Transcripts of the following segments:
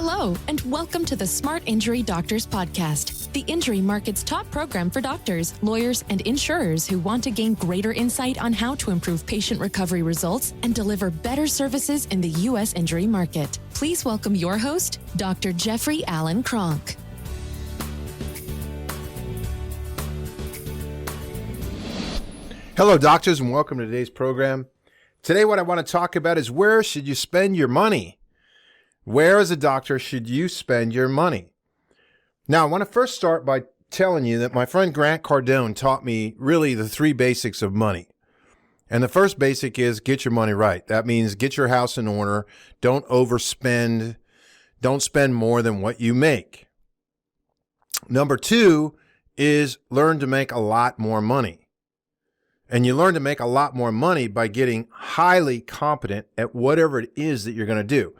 Hello, and welcome to the Smart Injury Doctors Podcast, the injury market's top program for doctors, lawyers, and insurers who want to gain greater insight on how to improve patient recovery results and deliver better services in the U.S. injury market. Please welcome your host, Dr. Jeffrey Allen Kronk. Hello, doctors, and welcome to today's program. Today, what I want to talk about is where should you spend your money? Where, as a doctor, should you spend your money? Now, I want to first start by telling you that my friend Grant Cardone taught me really the three basics of money. And the first basic is get your money right. That means get your house in order. Don't overspend. Don't spend more than what you make. Number two is learn to make a lot more money. And you learn to make a lot more money by getting highly competent at whatever it is that you're going to do.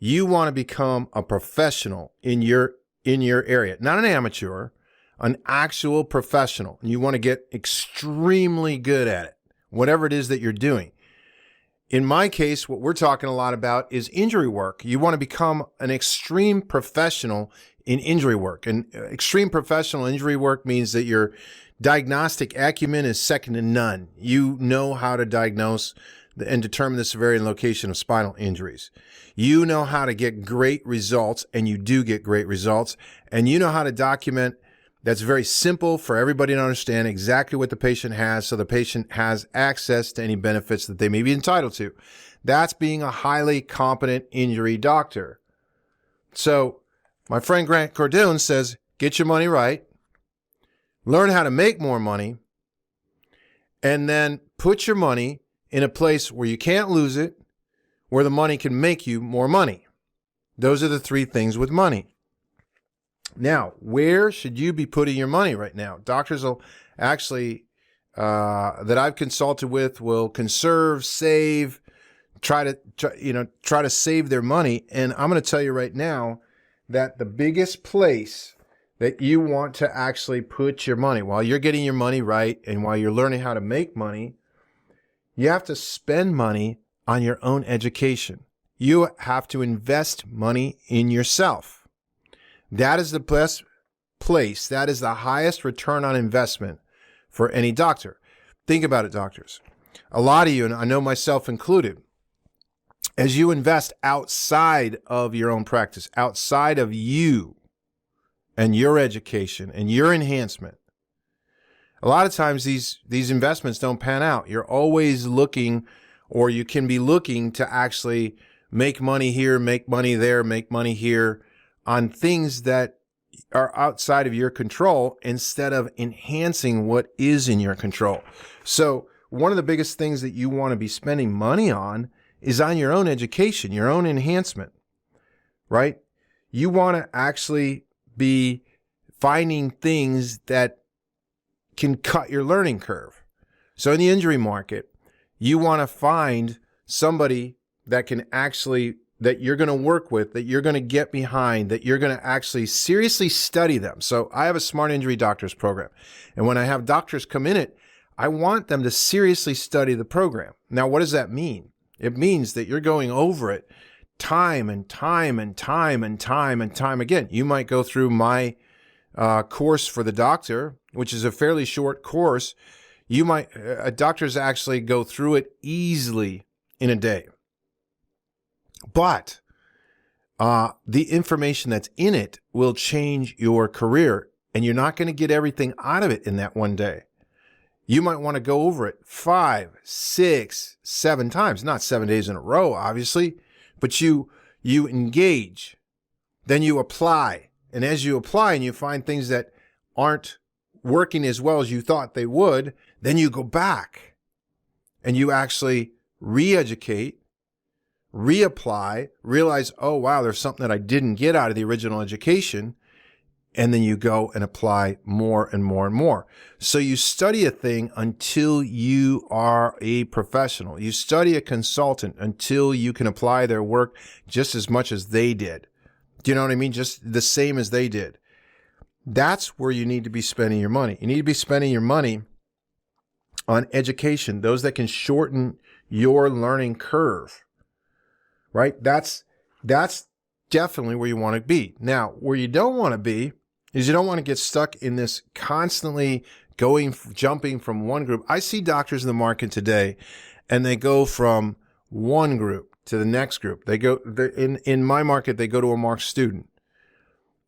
You want to become a professional in your area, not an amateur, an actual professional. You want to get extremely good at it, whatever it is that you're doing. In my case, what we're talking a lot about is injury work. You want to become an extreme professional in injury work. And extreme professional injury work means that your diagnostic acumen is second to none. You know how to diagnose and determine the severity and location of spinal injuries. You know how to get great results, and you do get great results. And you know how to document that's very simple for everybody to understand exactly what the patient has so the patient has access to any benefits that they may be entitled to. That's being a highly competent injury doctor. So my friend Grant Cardone says, get your money right, learn how to make more money, and then put your money in a place where you can't lose it, where the money can make you more money. Those are the three things with money. Now, where should you be putting your money right now? Doctors will actually, that I've consulted with, will conserve, save, try to save their money. And I'm going to tell you right now that the biggest place that you want to actually put your money while you're getting your money right and while you're learning how to make money, you have to spend money on your own education. You have to invest money in yourself. That is the best place. That is the highest return on investment for any doctor. Think about it, doctors. A lot of you, and I know myself included, as you invest outside of your own practice, outside of you and your education and your enhancement, a lot of times these investments don't pan out. You're always looking, or you can be looking to actually make money here, make money there, make money here on things that are outside of your control instead of enhancing what is in your control. So one of the biggest things that you want to be spending money on is on your own education, your own enhancement, right? You want to actually be finding things that can cut your learning curve. So in the injury market, you want to find somebody that can actually, that you're going to work with, that you're going to get behind, that you're going to actually seriously study them. So I have a Smart Injury Doctors program. And when I have doctors come in it, I want them to seriously study the program. Now, what does that mean? It means that you're going over it time and time and time and time and time again. You might go through my course for the doctor, which is a fairly short course. Doctors actually go through it easily in a day. But the information that's in it will change your career, and you're not going to get everything out of it in that one day. You might want to go over it 5, 6, 7 times, not 7 days in a row, obviously, but you engage, then you apply. And as you apply and you find things that aren't working as well as you thought they would, then you go back and you actually re-educate, reapply, realize, oh, wow, there's something that I didn't get out of the original education. And then you go and apply more and more and more. So you study a thing until you are a professional. You study a consultant until you can apply their work just as much as they did. Do you know what I mean? Just the same as they did. That's where you need to be spending your money. You need to be spending your money on education, those that can shorten your learning curve, right? That's definitely where you want to be. Now, where you don't want to be is you don't want to get stuck in this constantly jumping from one group. I see doctors in the market today, and they go from one group to the next group. In my market, they go to a Mark student,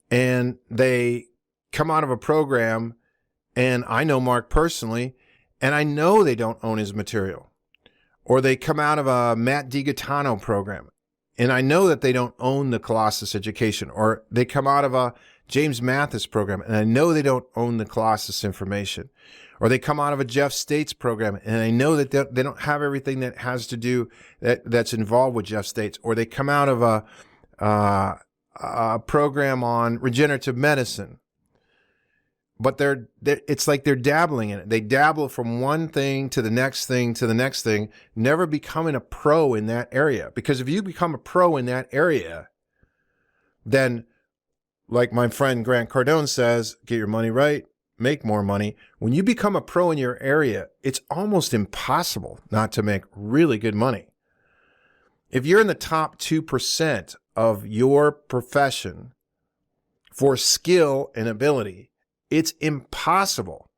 and they come out of a program, and I know Mark personally, and I know they don't own his material. Or they come out of a Matt DiGaetano program, and I know that they don't own the Colossus education. Or they come out of a James Mathis program, and I know they don't own the Colossus information. Or they come out of a Jeff States program, and I know that they don't have everything that has to do that's involved with Jeff States. Or they come out of a program on regenerative medicine, but it's like they're dabbling in it. They dabble from one thing to the next thing to the next thing, never becoming a pro in that area. Because if you become a pro in that area, then, like my friend Grant Cardone says, get your money right, make more money. When you become a pro in your area, it's almost impossible not to make really good money. If you're in the top 2% of your profession for skill and ability, it's impossible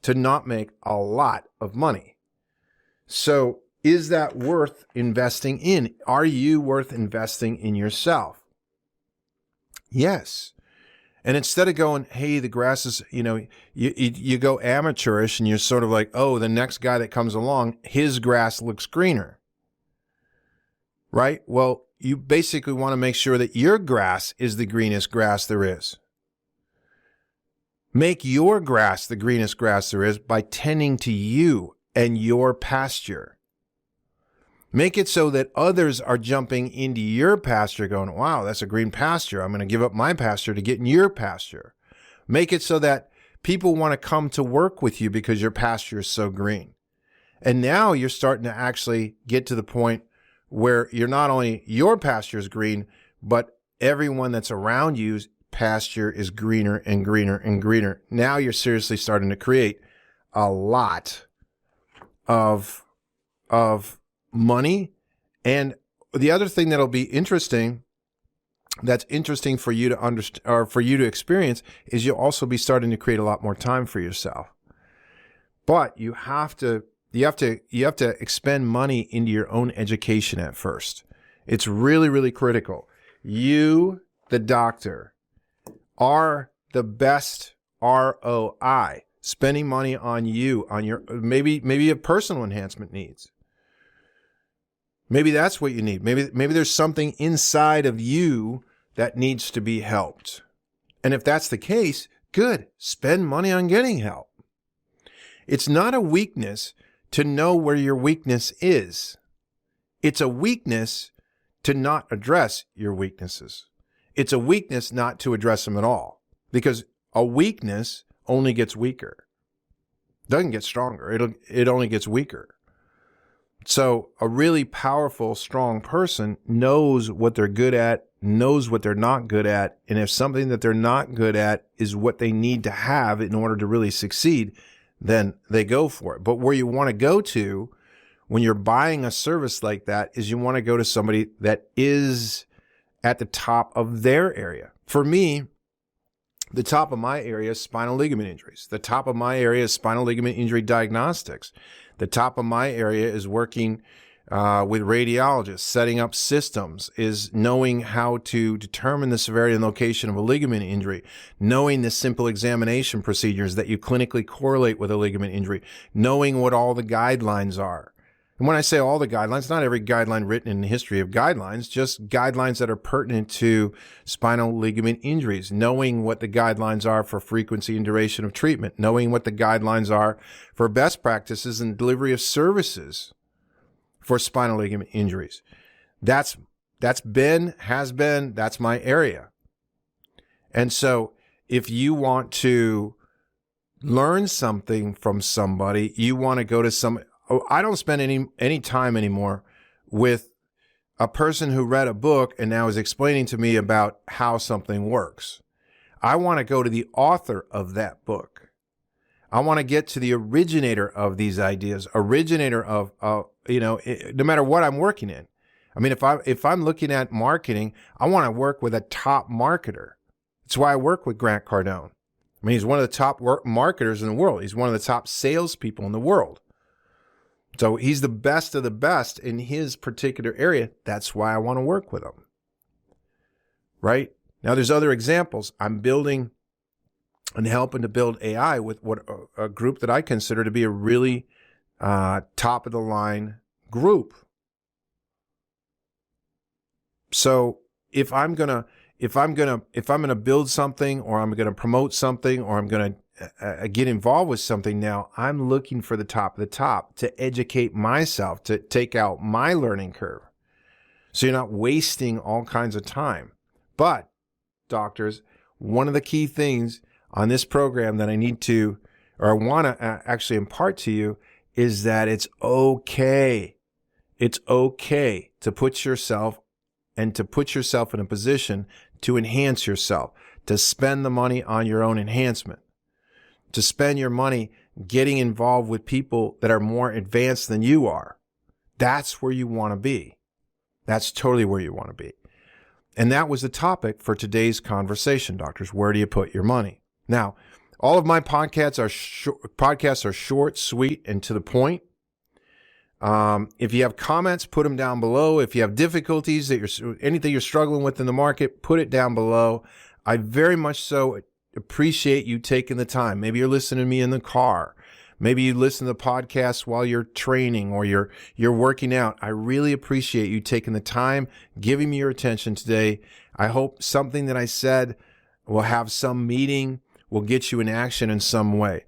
to not make a lot of money. So is that worth investing in? Are you worth investing in yourself? Yes. And instead of going, hey, the grass is, you go amateurish and you're sort of like, oh, the next guy that comes along, his grass looks greener. Right? Well, you basically want to make sure that your grass is the greenest grass there is. Make your grass the greenest grass there is by tending to you and your pasture. Make it so that others are jumping into your pasture going, wow, that's a green pasture. I'm going to give up my pasture to get in your pasture. Make it so that people want to come to work with you because your pasture is so green. And now you're starting to actually get to the point where you're not only your pasture is green, but everyone that's around you's pasture is greener and greener and greener. Now you're seriously starting to create a lot of money. And the other thing that'll be interesting, that's interesting for you to understand or for you to experience, is you'll also be starting to create a lot more time for yourself. But you have to expend money into your own education at first. It's really, really critical. You, the doctor, are the best ROI. Spending money on you, on your maybe you have personal enhancement needs. Maybe that's what you need. Maybe there's something inside of you that needs to be helped. And if that's the case, good. Spend money on getting help. It's not a weakness to know where your weakness is. It's a weakness to not address your weaknesses. It's a weakness not to address them at all, because a weakness only gets weaker. Doesn't get stronger. It only gets weaker. So a really powerful, strong person knows what they're good at, knows what they're not good at, and if something that they're not good at is what they need to have in order to really succeed, then they go for it. But where you want to go to when you're buying a service like that is you want to go to somebody that is at the top of their area. For me, the top of my area is spinal ligament injuries. The top of my area is spinal ligament injury diagnostics. The top of my area is working with radiologists, setting up systems, is knowing how to determine the severity and location of a ligament injury, knowing the simple examination procedures that you clinically correlate with a ligament injury, knowing what all the guidelines are. And when I say all the guidelines, not every guideline written in the history of guidelines, just guidelines that are pertinent to spinal ligament injuries, knowing what the guidelines are for frequency and duration of treatment, knowing what the guidelines are for best practices and delivery of services for spinal ligament injuries. That's my area. And so if you want to learn something from somebody, you want to go to I don't spend any time anymore with a person who read a book and now is explaining to me about how something works. I want to go to the author of that book. I want to get to the originator of these ideas, originator of, no matter what I'm working in. I mean, if I'm looking at marketing, I want to work with a top marketer. That's why I work with Grant Cardone. I mean, he's one of the top marketers in the world. He's one of the top salespeople in the world. So he's the best of the best in his particular area. That's why I want to work with him. Right? Now, there's other examples. I'm building and helping to build AI with what a group that I consider to be a really top of the line group. So if I'm gonna build something, or I'm gonna promote something, or I'm gonna get involved with something, now I'm looking for the top of the top to educate myself, to take out my learning curve, so you're not wasting all kinds of time. But doctors, one of the key things on this program that I need to, or I want to actually impart to you, is that it's okay. It's okay to put yourself in a position to enhance yourself, to spend the money on your own enhancement, to spend your money getting involved with people that are more advanced than you are. That's where you want to be. That's totally where you want to be. And that was the topic for today's conversation, doctors. Where do you put your money? Now, all of my podcasts are short, sweet, and to the point. If you have comments, put them down below. If you have difficulties, anything you're struggling with in the market, put it down below. I very much so appreciate you taking the time. Maybe you're listening to me in the car. Maybe you listen to the podcast while you're training or you're working out. I really appreciate you taking the time, giving me your attention today. I hope something that I said will have some meaning, will get you in action in some way.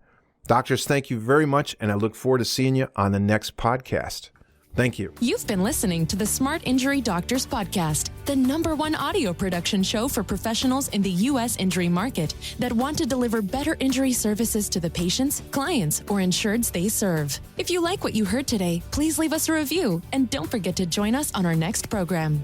Doctors, thank you very much, and I look forward to seeing you on the next podcast. Thank you. You've been listening to the Smart Injury Doctors Podcast, the #1 audio production show for professionals in the U.S. injury market that want to deliver better injury services to the patients, clients, or insureds they serve. If you like what you heard today, please leave us a review, and don't forget to join us on our next program.